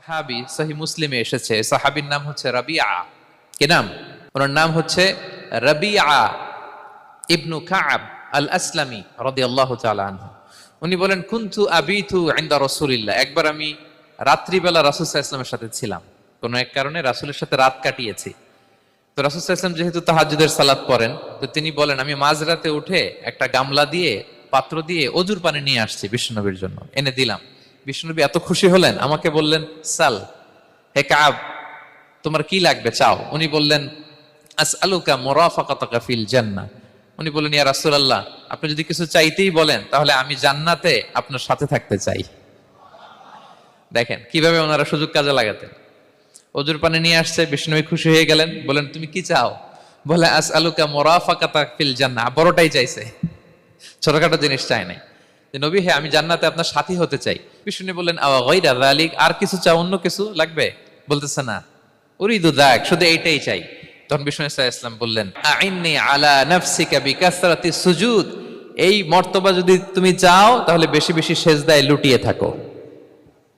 সাহাবী সহিহ মুসলিমে এসেছে, সাহাবীর নাম হচ্ছে রাবিআ। কি নাম? ওনার নাম হচ্ছে রাবিআ ইবনু কাব আল আসলামি রাদিয়াল্লাহু তাআলা আনহু। উনি বলেন, কুনতু আবিতু ইনদা রাসূলিল্লাহ। একবার আমি রাত্রিবেলা রাসূল সাল্লাল্লাহু আলাইহি ওয়াসাল্লামের সাথে ছিলাম, কোনো এক কারণে রাসূলের সাথে রাত কাটিয়েছি। তো রাসূল সাল্লাল্লাহু আলাইহি ওয়াসাল্লাম যেহেতু তাহাজ্জুদের সালাত পড়েন, তো তিনি বলেন, আমি মাঝরাতে উঠে একটা গামলা দিয়ে, পাত্র দিয়ে অজুর পানি নিয়ে আসছি বিশ্বনবীর জন্য, এনে দিলাম। বিশ্বনবী এত খুশি হলেন, আমাকে বললেন, সাল, হে কাব, তোমার কি লাগবে চাও। উনি বললেন, আসআলুকা মুরাফাকাতাকা ফিল জান্নাহ। উনি বললেন, ইয়া রাসূলুল্লাহ, আপনি যদি কিছু চাইতেই বলেন তাহলে আমি জান্নাতে আপনার সাথে থাকতে চাই। দেখেন কিভাবে ওনারা সুযোগ কাজে লাগাতেন। অজুর পানি নিয়ে আসছে, বিষ্ণুবী খুশি হয়ে গেলেন, বলেন, তুমি কি চাও? বলে, আসআলুকা মুরাফাকাতাকা ফিল জান্নাহ। বড়টাই চাইছে, ছোটখাটো জিনিস চাই নাই। যে নবী, হে, আমি জান্নাতে আপনার সাথী হতে চাই। বিষ্ণু বললেন, আওয়া গায়রা যালিক, আর কিছু চাও, অন্য কিছু লাগবে? বলতেছে, না, উরিদু যাক, শুধু এইটাই চাই। তখন বিষ্ণু সাল্লাল্লাহু আলাইহি ওয়াসাল্লাম বললেন, আইন্নি আলা নাফসিকা বিকাসরাতি সুজুদ। এই মর্তবা যদি তুমি চাও তাহলে বেশি বেশি সেজদায় লুটিয়ে থাকো।